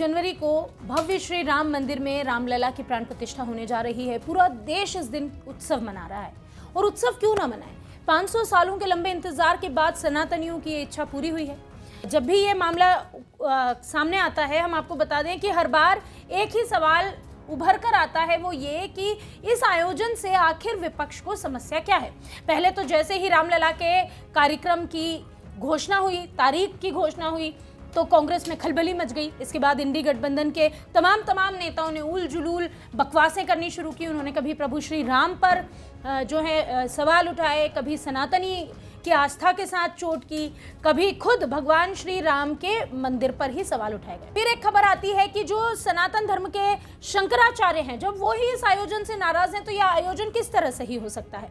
जनवरी को भव्य श्री राम मंदिर में रामलला की प्राण प्रतिष्ठा होने जा रही है। पूरा देश इस दिन उत्सव मना रहा है। और उत्सव क्यों ना मनाए, 500 सालों के लंबे इंतजार के बाद सनातनियों की ये इच्छा पूरी हुई है। जब भी ये मामला सामने आता है, हम आपको बता दें कि हर बार एक ही सवाल उभर कर आता है, वो ये कि इस आयोजन से आखिर विपक्ष को समस्या क्या है। पहले तो जैसे ही रामलला के कार्यक्रम की घोषणा हुई, तारीख की घोषणा हुई, तो कांग्रेस में खलबली मच गई। इसके बाद इंडी गठबंधन के तमाम नेताओं ने उल जुलूल बकवासें करनी शुरू की। उन्होंने कभी प्रभु श्री राम पर सवाल उठाए, कभी सनातनी की आस्था के साथ चोट की, कभी खुद भगवान श्री राम के मंदिर पर ही सवाल उठाए गए। फिर एक खबर आती है कि जो सनातन धर्म के शंकराचार्य हैं, जब वो ही इस आयोजन से नाराज हैं, तो यह आयोजन किस तरह सही हो सकता है।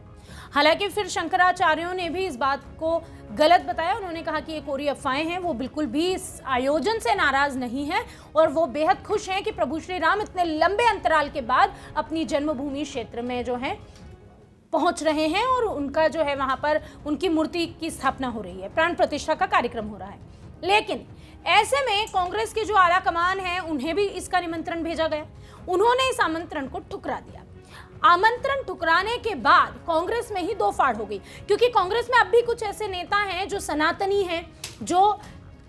हालांकि फिर शंकराचार्यों ने भी इस बात को गलत बताया। उन्होंने कहा कि ये कोरी अफवाहें हैं, वो बिल्कुल भी इस आयोजन से नाराज नहीं है और वो बेहद खुश हैं कि प्रभु श्री राम इतने लंबे अंतराल के बाद अपनी जन्मभूमि क्षेत्र में पहुंच रहे हैं और उनका वहां पर उनकी मूर्ति की स्थापना हो रही है, प्राण प्रतिष्ठा का कार्यक्रम हो रहा है। लेकिन ऐसे में कांग्रेस की जो आला कमान है, उन्हें भी इसका निमंत्रण भेजा गया। उन्होंने इस आमंत्रण को ठुकरा दिया। आमंत्रण ठुकराने के बाद कांग्रेस में ही दो फाड़ हो गई, क्योंकि कांग्रेस में अब भी कुछ ऐसे नेता हैं जो सनातनी हैं, जो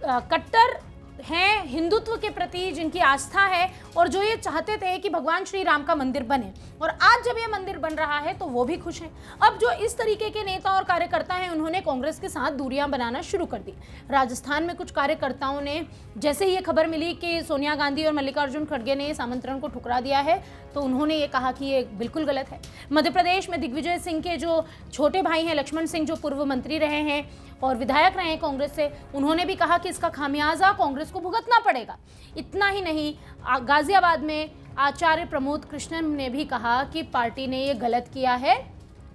कट्टर हैं हिंदुत्व के प्रति, जिनकी आस्था है और जो ये चाहते थे कि भगवान श्री राम का मंदिर बने। और आज जब ये मंदिर बन रहा है तो वो भी खुश हैं। अब जो इस तरीके के नेता और कार्यकर्ता हैं, उन्होंने कांग्रेस के साथ दूरियां बनाना शुरू कर दी। राजस्थान में कुछ कार्यकर्ताओं ने, जैसे ही ये खबर मिली कि सोनिया गांधी और मल्लिकार्जुन खड़गे ने इस आमंत्रण को ठुकरा दिया है, तो उन्होंने ये कहा कि ये बिल्कुल गलत है। मध्य प्रदेश में दिग्विजय सिंह के जो छोटे भाई हैं, लक्ष्मण सिंह, जो पूर्व मंत्री रहे हैं और विधायक रहे हैं कांग्रेस से, उन्होंने भी कहा कि इसका खामियाजा कांग्रेस को भुगतना पड़ेगा। इतना ही नहीं, गाजियाबाद में आचार्य प्रमोद कृष्णन ने भी कहा कि पार्टी ने ये गलत किया है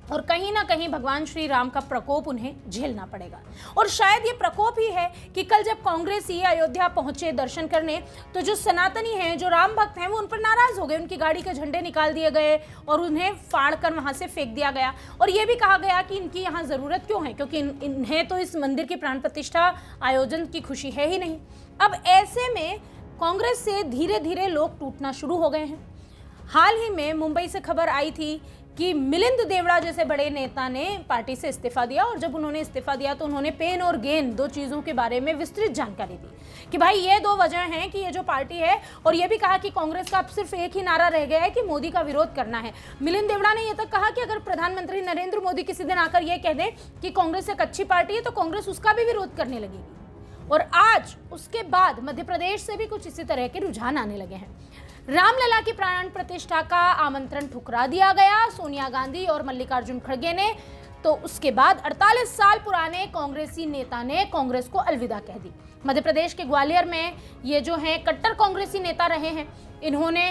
और कहीं ना कहीं भगवान श्री राम का प्रकोप उन्हें झेलना पड़ेगा। और शायद ये प्रकोप ही है कि कल जब कांग्रेसी अयोध्या पहुंचे दर्शन करने, तो जो सनातनी हैं, जो राम भक्त हैं, वो उन पर नाराज हो गए। उनकी गाड़ी के झंडे निकाल दिए गए और उन्हें फाड़ कर वहां से फेंक दिया गया। और ये भी कहा गया कि इनकी यहाँ जरूरत क्यों है, क्योंकि इन्हें तो इस मंदिर की प्राण प्रतिष्ठा आयोजन की खुशी है ही नहीं। अब ऐसे में कांग्रेस से धीरे धीरे लोग टूटना शुरू हो गए हैं। हाल ही में मुंबई से खबर आई थी कि मिलिंद देवड़ा जैसे बड़े नेता ने पार्टी से इस्तीफा दिया, और जब उन्होंने इस्तीफा दिया तो उन्होंने पेन और गेन, दो चीज़ों के बारे में विस्तृत जानकारी दी कि भाई ये दो वजह हैं कि ये जो पार्टी है, और ये भी कहा कि कांग्रेस का अब सिर्फ एक ही नारा रह गया है कि मोदी का विरोध करना है। मिलिंद देवड़ा ने यह तक कहा कि अगर प्रधानमंत्री नरेंद्र मोदी किसी दिन आकर यह कह दें कि कांग्रेस एक अच्छी पार्टी है, तो कांग्रेस उसका भी विरोध करने लगेगी। और आज उसके बाद मध्य प्रदेश से भी कुछ इसी तरह के रुझान आने लगे हैं। रामलला की प्राण प्रतिष्ठा का आमंत्रण ठुकरा दिया गया सोनिया गांधी और मल्लिकार्जुन खड़गे ने, तो उसके बाद 48 साल पुराने कांग्रेसी नेता ने कांग्रेस को अलविदा कह दी। मध्य प्रदेश के ग्वालियर में ये जो हैं कट्टर कांग्रेसी नेता रहे हैं, इन्होंने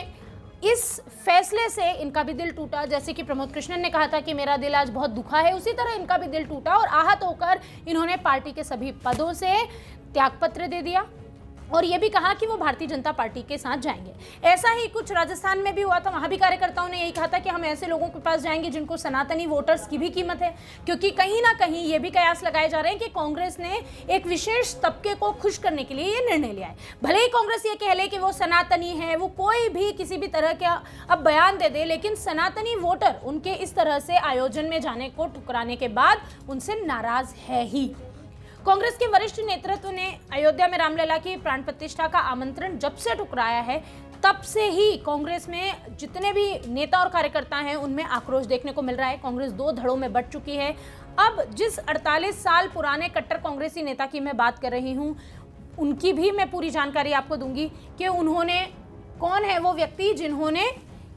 इस फैसले से इनका भी दिल टूटा। जैसे कि प्रमोद कृष्णन ने कहा था कि मेरा दिल आज बहुत दुखा है, उसी तरह इनका भी दिल टूटा और आहत होकर इन्होंने पार्टी के सभी पदों से त्यागपत्र दे दिया और ये भी कहा कि वो भारतीय जनता पार्टी के साथ जाएंगे। ऐसा ही कुछ राजस्थान में भी हुआ था। वहां भी कार्यकर्ताओं ने यही कहा था कि हम ऐसे लोगों के पास जाएंगे जिनको सनातनी वोटर्स की भी कीमत है, क्योंकि कहीं ना कहीं ये भी कयास लगाए जा रहे हैं कि कांग्रेस ने एक विशेष तबके को खुश करने के लिए ये निर्णय लिया है। भले ही कांग्रेस ये कह ले कि वो सनातनी है, वो कोई भी किसी भी तरह का अब बयान दे दे, लेकिन सनातनी वोटर उनके इस तरह से आयोजन में जाने को ठुकराने के बाद उनसे नाराज है ही। कांग्रेस के वरिष्ठ नेतृत्व ने अयोध्या में रामलला की प्राण प्रतिष्ठा का आमंत्रण जब से ठुकराया है, तब से ही कांग्रेस में जितने भी नेता और कार्यकर्ता हैं उनमें आक्रोश देखने को मिल रहा है। कांग्रेस दो धड़ों में बंट चुकी है। अब जिस 48 साल पुराने कट्टर कांग्रेसी नेता की मैं बात कर रही हूँ, उनकी भी मैं पूरी जानकारी आपको दूंगी कि उन्होंने, कौन है वो व्यक्ति जिन्होंने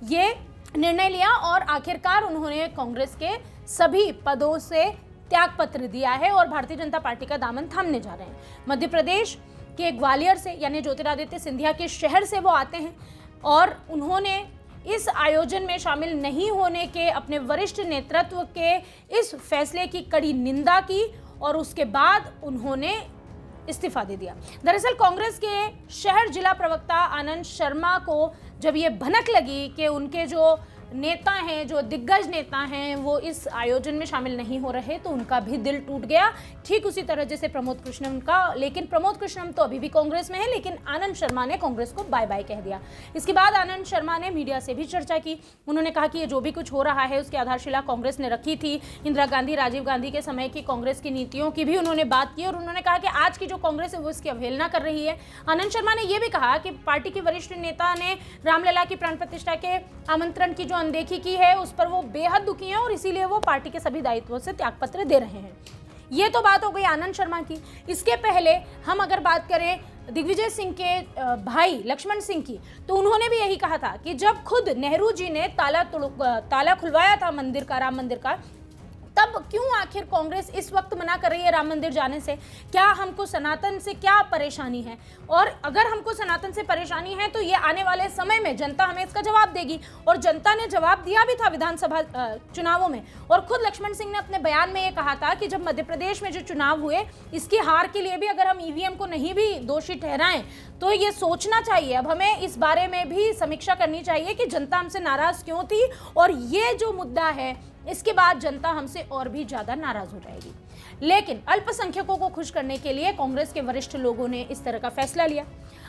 ये निर्णय लिया और आखिरकार उन्होंने कांग्रेस के सभी पदों से त्याग पत्र दिया है और भारतीय जनता पार्टी का दामन थामने जा रहे हैं। मध्य प्रदेश के ग्वालियर से, यानी ज्योतिरादित्य सिंधिया के शहर से वो आते हैं और उन्होंने इस आयोजन में शामिल नहीं होने के अपने वरिष्ठ नेतृत्व के इस फैसले की कड़ी निंदा की और उसके बाद उन्होंने इस्तीफा दे दिया। दरअसल कांग्रेस के शहर जिला प्रवक्ता आनंद शर्मा को जब ये भनक लगी कि उनके जो नेता हैं, जो दिग्गज नेता हैं, वो इस आयोजन में शामिल नहीं हो रहे, तो उनका भी दिल टूट गया। ठीक उसी तरह जैसे प्रमोद कृष्णम का, लेकिन प्रमोद कृष्णम तो अभी भी कांग्रेस में है, लेकिन आनंद शर्मा ने कांग्रेस को बाय बाय कह दिया। इसके बाद आनंद शर्मा ने मीडिया से भी चर्चा की। उन्होंने कहा कि ये जो भी कुछ हो रहा है उसकी आधारशिला कांग्रेस ने रखी थी। इंदिरा गांधी, राजीव गांधी के समय की कांग्रेस की नीतियों की भी उन्होंने बात की और उन्होंने कहा कि आज की जो कांग्रेस है वो इसकी अवहेलना कर रही है। आनंद शर्मा ने यह भी कहा कि पार्टी के वरिष्ठ नेता ने रामलला की प्राण प्रतिष्ठा के आमंत्रण की जो अनदेखी की है उस पर वो बेहद दुखी हैं और इसीलिए वो पार्टी के सभी दायित्वों से त्यागपत्र दे रहे हैं। ये तो बात हो गई आनंद शर्मा की। इसके पहले हम अगर बात करें दिग्विजय सिंह के भाई लक्ष्मण सिंह की, तो उन्होंने भी यही कहा था कि जब खुद नेहरू जी ने ताला खुलवाया था मंदिर का, राम मंदिर का, तब क्यों आखिर कांग्रेस इस वक्त मना कर रही है राम मंदिर जाने से? क्या हमको सनातन से क्या परेशानी है? और अगर हमको सनातन से परेशानी है तो ये आने वाले समय में जनता हमें इसका जवाब देगी। और जनता ने जवाब दिया भी था विधानसभा चुनावों में। और खुद लक्ष्मण सिंह ने अपने बयान में ये कहा था कि जब मध्य प्रदेश में जो चुनाव हुए, इसकी हार के लिए भी अगर हम ईवीएम को नहीं भी दोषी ठहराएं तो ये सोचना चाहिए, अब हमें इस बारे में भी समीक्षा करनी चाहिए कि जनता हमसे नाराज क्यों थी और ये जो मुद्दा है इसके बाद जनता हमसे और भी ज्यादा नाराज हो जाएगी। लेकिन अल्पसंख्यकों को खुश करने के लिए कांग्रेस के वरिष्ठ लोगों ने इस तरह का फैसला लिया।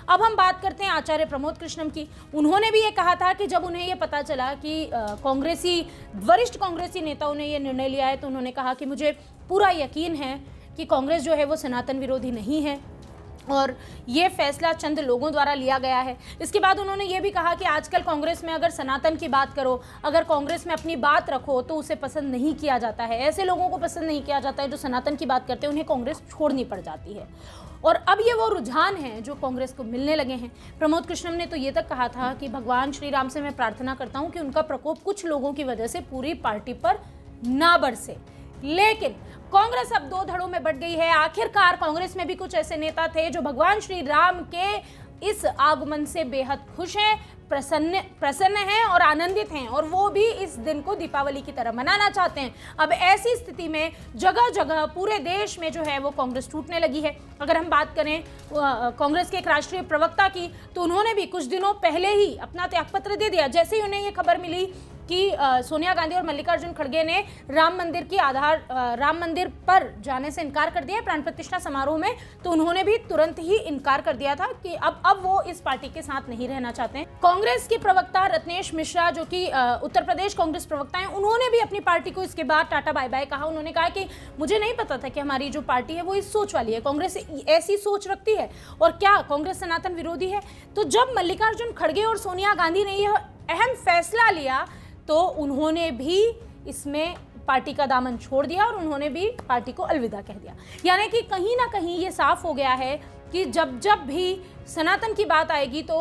अब हम बात करते हैं आचार्य प्रमोद कृष्णम की। उन्होंने भी ये कहा था कि जब उन्हें ये पता चला कि वरिष्ठ कांग्रेसी नेताओं ने ये निर्णय लिया है, तो उन्होंने कहा कि मुझे पूरा यकीन है कि कांग्रेस जो है वो सनातन विरोधी नहीं है और ये फैसला चंद लोगों द्वारा लिया गया है। इसके बाद उन्होंने ये भी कहा कि आजकल कांग्रेस में अगर सनातन की बात करो, अगर कांग्रेस में अपनी बात रखो तो उसे पसंद नहीं किया जाता है। ऐसे लोगों को पसंद नहीं किया जाता है जो सनातन की बात करते हैं, उन्हें कांग्रेस छोड़नी पड़ जाती है। और अब ये वो रुझान हैं जो कांग्रेस को मिलने लगे हैं। प्रमोद कृष्णम ने तो ये तक कहा था कि भगवान श्री राम से मैं प्रार्थना करता हूँ कि उनका प्रकोप कुछ लोगों की वजह से पूरी पार्टी पर ना बरसे। लेकिन कांग्रेस अब दो धड़ों में बट गई है। आखिरकार कांग्रेस में भी कुछ ऐसे नेता थे जो भगवान श्री राम के इस आगमन से बेहद खुश हैं, प्रसन्न हैं और आनंदित हैं, और वो भी इस दिन को दीपावली की तरह मनाना चाहते हैं। अब ऐसी स्थिति में जगह जगह पूरे देश में जो है वो कांग्रेस टूटने लगी है। अगर हम बात करें कांग्रेस के एक राष्ट्रीय प्रवक्ता की, तो उन्होंने भी कुछ दिनों पहले ही अपना त्यागपत्र दे दिया। जैसे ही उन्हें ये खबर मिली कि सोनिया गांधी और मल्लिकार्जुन खड़गे ने राम मंदिर पर जाने से इनकार कर दिया प्राण प्रतिष्ठा समारोह में, तो उन्होंने भी तुरंत ही इनकार कर दिया था कि अब वो इस पार्टी के साथ नहीं रहना चाहते हैं। कांग्रेस की प्रवक्ता रत्नेश मिश्रा, जो कि उत्तर प्रदेश कांग्रेस प्रवक्ता हैं, उन्होंने भी अपनी पार्टी को इसके बाद टाटा बाय बाय कहा। उन्होंने कहा कि मुझे नहीं पता था कि हमारी जो पार्टी है वो इस सोच वाली है, कांग्रेस ऐसी सोच रखती है, और क्या कांग्रेस सनातन विरोधी है। तो जब मल्लिकार्जुन खड़गे और सोनिया गांधी ने यह अहम फैसला लिया तो उन्होंने भी इसमें पार्टी का दामन छोड़ दिया और उन्होंने भी पार्टी को अलविदा कह दिया। यानी कि कहीं ना कहीं ये साफ हो गया है कि जब भी सनातन की बात आएगी तो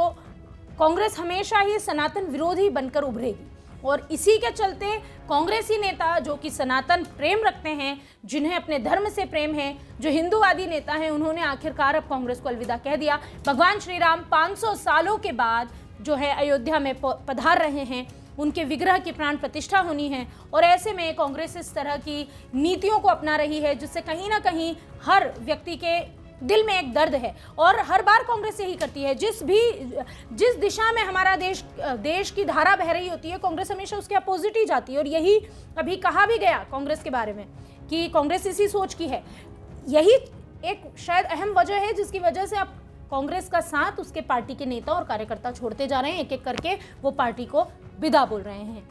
कांग्रेस हमेशा ही सनातन विरोधी बनकर उभरेगी। और इसी के चलते कांग्रेसी नेता जो कि सनातन प्रेम रखते हैं, जिन्हें अपने धर्म से प्रेम है, जो हिंदूवादी नेता हैं, उन्होंने आखिरकार अब कांग्रेस को अलविदा कह दिया। भगवान श्री राम 500 सालों के बाद जो है अयोध्या में पधार रहे हैं, उनके विग्रह की प्राण प्रतिष्ठा होनी है, और ऐसे में कांग्रेस इस तरह की नीतियों को अपना रही है जिससे कहीं ना कहीं हर व्यक्ति के दिल में एक दर्द है। और हर बार कांग्रेस यही करती है, जिस दिशा में हमारा देश की धारा बह रही होती है, कांग्रेस हमेशा उसके अपोजिट ही जाती है। और यही अभी कहा भी गया कांग्रेस के बारे में कि कांग्रेस इसी सोच की है। यही एक शायद अहम वजह है जिसकी वजह से आप कांग्रेस का साथ उसके पार्टी के नेता और कार्यकर्ता छोड़ते जा रहे हैं, एक एक करके वो पार्टी को विदा बोल रहे हैं।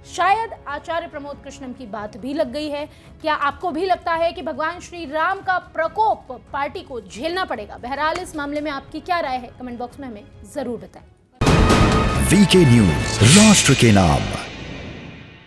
शायद आचार्य प्रमोद कृष्णम की बात भी लग गई है। क्या आपको भी लगता है कि भगवान श्री राम का प्रकोप पार्टी को झेलना पड़ेगा? बहरहाल इस मामले में आपकी क्या राय है, कमेंट बॉक्स में हमें जरूर बताएं। वीके न्यूज, राष्ट्र के नाम।